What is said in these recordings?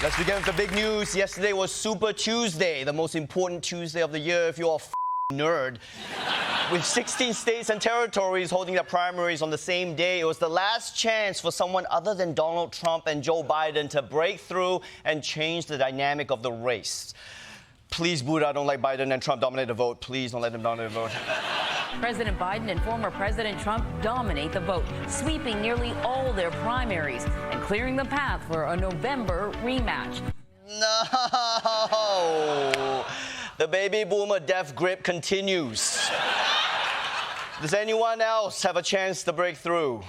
Let's begin with the big news. Yesterday was Super Tuesday, the most important Tuesday of the year if you're a nerd. With 16 states and territories holding their primaries on the same day, it was the last chance for someone other than Donald Trump and Joe Biden to break through and change the dynamic of the race. Please, Buddha, don't let Biden and Trump dominate the vote. Please don't let them dominate the vote. President Biden and former President Trump dominate the vote, sweeping nearly all their primaries and clearing the path for a November rematch. No! The baby boomer death grip continues. Does anyone else have a chance to break through?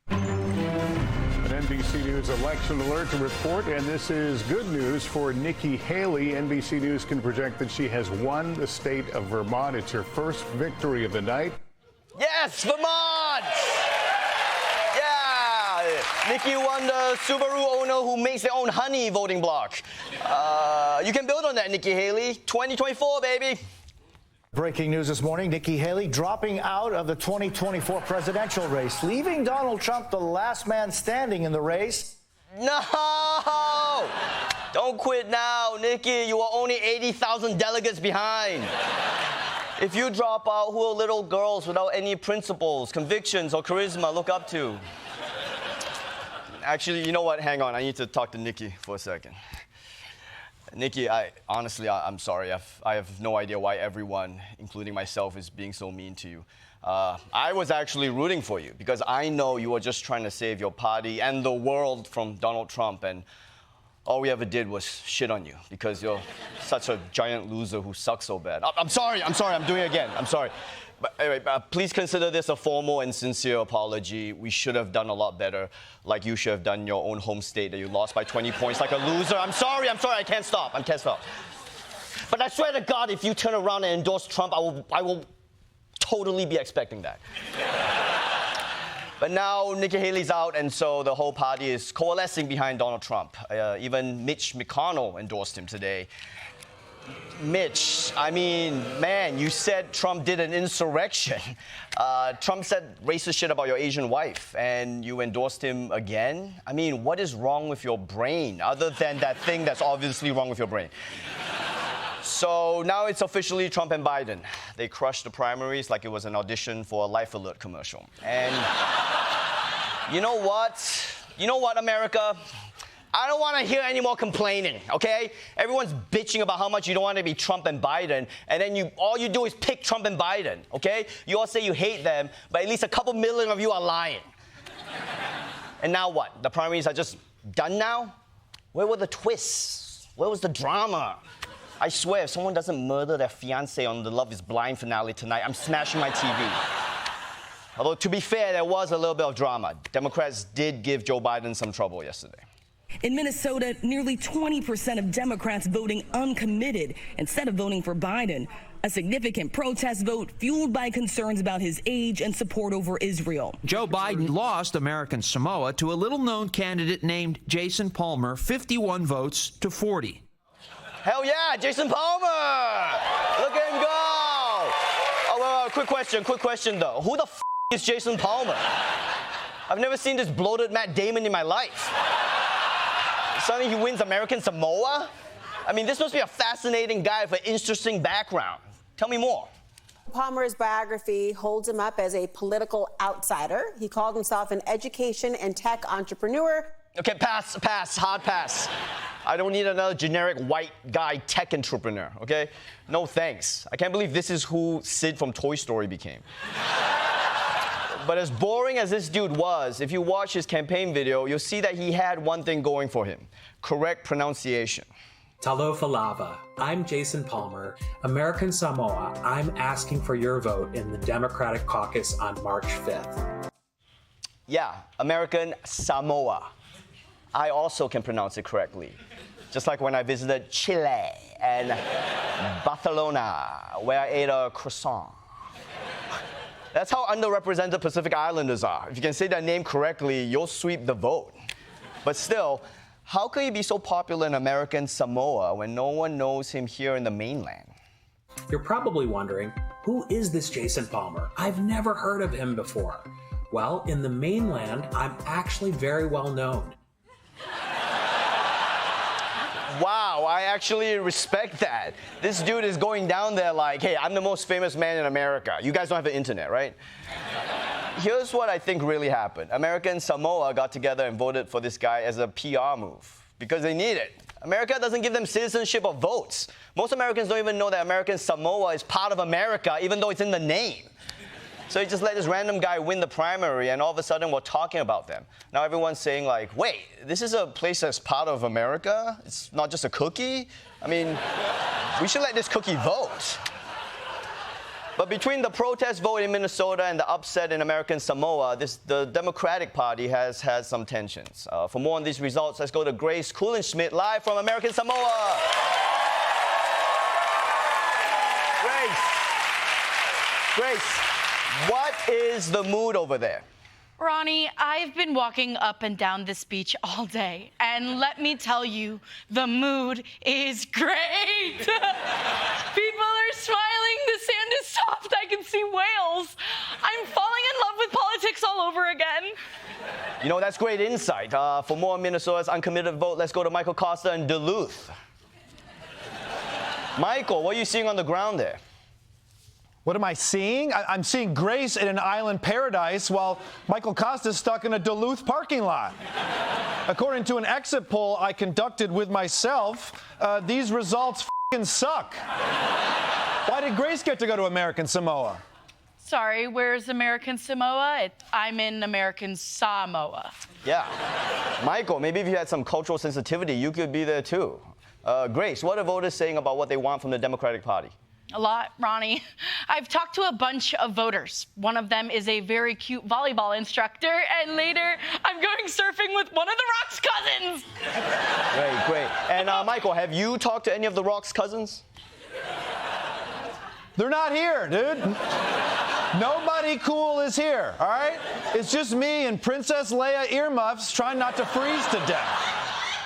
An NBC News election alert to report, and this is good news for Nikki Haley. NBC News can project that she has won the state of Vermont. It's her first victory of the night. Yes, Vermont! Yeah! Nikki won the Subaru owner who makes their own honey voting block. You can build on that, Nikki Haley. 2024, baby. Breaking news this morning, Nikki Haley dropping out of the 2024 presidential race, leaving Donald Trump the last man standing in the race. No! Don't quit now, Nikki. You are only 80,000 delegates behind. If you drop out, who will little girls without any principles, convictions, or charisma look up to? Actually, you know what? Hang on. I need to talk to Nikki for a second. Nikki, I'm sorry. I have no idea why everyone, including myself, is being so mean to you. I was actually rooting for you because I know you were just trying to save your party and the world from Donald Trump, and all we ever did was shit on you because you're such a giant loser who sucks so bad. I'm sorry. I'm doing it again. I'm sorry. But anyway, please consider this a formal and sincere apology. We should have done a lot better, like you should have done in your own home state that you lost by 20 points like a loser. I'm sorry. I can't stop. But I swear to God, if you turn around and endorse Trump, I will totally be expecting that. But now Nikki Haley's out, and so the whole party is coalescing behind Donald Trump. Even Mitch McConnell endorsed him today. Mitch, I mean, man, you said Trump did an insurrection. Trump said racist shit about your Asian wife, and you endorsed him again? I mean, what is wrong with your brain, other than that thing that's obviously wrong with your brain? So now it's officially Trump and Biden. They crushed the primaries like it was an audition for a Life Alert commercial. And you know what, America? I don't want to hear any more complaining, okay? Everyone's bitching about how much you don't want to be Trump and Biden, and then all you do is pick Trump and Biden, okay? You all say you hate them, but at least a couple million of you are lying. And now what? The primaries are just done now? Where were the twists? Where was the drama? I swear, if someone doesn't murder their fiancé on the Love is Blind finale tonight, I'm smashing my TV. Although, to be fair, there was a little bit of drama. Democrats did give Joe Biden some trouble yesterday. In Minnesota, nearly 20% of Democrats voting uncommitted instead of voting for Biden. A significant protest vote fueled by concerns about his age and support over Israel. Joe Biden lost American Samoa to a little-known candidate named Jason Palmer, 51 votes to 40. Hell yeah, Jason Palmer! Look at him go! Oh, quick question though. Who the f is Jason Palmer? I've never seen this bloated Matt Damon in my life. Suddenly he wins American Samoa? I mean, this must be a fascinating guy with an interesting background. Tell me more. Palmer's biography holds him up as a political outsider. He called himself an education and tech entrepreneur. Okay, hard pass. I don't need another generic white guy tech entrepreneur, okay? No thanks. I can't believe this is who Sid from Toy Story became. But as boring as this dude was, if you watch his campaign video, you'll see that he had one thing going for him: correct pronunciation. Talofa lava. I'm Jason Palmer, American Samoa. I'm asking for your vote in the Democratic caucus on March 5th. Yeah, American Samoa. I also can pronounce it correctly. Just like when I visited Chile and Barcelona, where I ate a croissant. That's how underrepresented Pacific Islanders are. If you can say their name correctly, you'll sweep the vote. But still, how could he be so popular in American Samoa when no one knows him here in the mainland? You're probably wondering, who is this Jason Palmer? I've never heard of him before. Well, in the mainland, I'm actually very well known. I actually respect that. This dude is going down there like, hey, I'm the most famous man in America. You guys don't have the internet, right? Here's what I think really happened. American Samoa got together and voted for this guy as a PR move because they need it. America doesn't give them citizenship or votes. Most Americans don't even know that American Samoa is part of America, even though it's in the name. So he just let this random guy win the primary, and all of a sudden we're talking about them. Now everyone's saying like, wait, this is a place that's part of America? It's not just a cookie? I mean, we should let this cookie vote. But between the protest vote in Minnesota and the upset in American Samoa, the Democratic Party has had some tensions. For more on these results, let's go to Grace Kuhlenschmidt live from American Samoa. Grace, what is the mood over there? Ronnie, I've been walking up and down this beach all day, and let me tell you, the mood is great. People are smiling, the sand is soft, I can see whales. I'm falling in love with politics all over again. You know, that's great insight. For more on Minnesota's uncommitted vote, let's go to Michael Kosta in Duluth. Michael, what are you seeing on the ground there? What am I seeing? I'm seeing Grace in an island paradise while Michael Kosta's stuck in a Duluth parking lot. According to an exit poll I conducted with myself, these results f***ing suck. Why did Grace get to go to American Samoa? Sorry, where's American Samoa? I'm in American Samoa. Yeah. Michael, maybe if you had some cultural sensitivity, you could be there too. Grace, what are voters saying about what they want from the Democratic Party? A lot, Ronnie. I've talked to a bunch of voters. One of them is a very cute volleyball instructor, and later I'm going surfing with one of the Rock's cousins. Great. And Michael, have you talked to any of the Rock's cousins? They're not here, dude. Nobody cool is here, all right? It's just me and Princess Leia earmuffs trying not to freeze to death.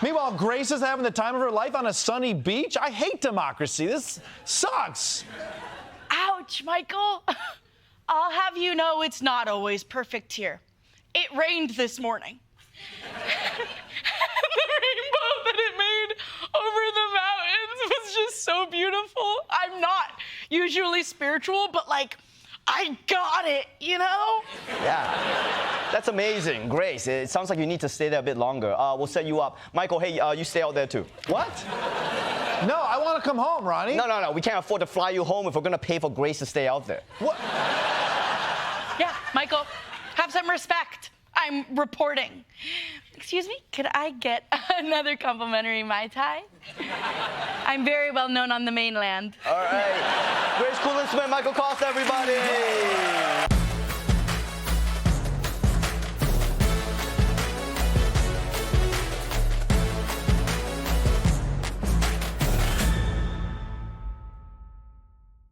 Meanwhile, Grace is having the time of her life on a sunny beach. I hate democracy. This sucks. Ouch, Michael. I'll have you know it's not always perfect here. It rained this morning. The rainbow that it made over the mountains was just so beautiful. I'm not usually spiritual, but like, I got it, you know? Yeah. That's amazing, Grace. It sounds like you need to stay there a bit longer. We'll set you up. Michael, hey, you stay out there too. What? No, I want to come home, Ronnie. No. We can't afford to fly you home if we're going to pay for Grace to stay out there. What? Yeah, Michael, have some respect. I'm reporting. Excuse me, could I get another complimentary Mai Tai? I'm very well known on the mainland. All right. Grace Kuhlenschmidt, Michael Kosta, everybody.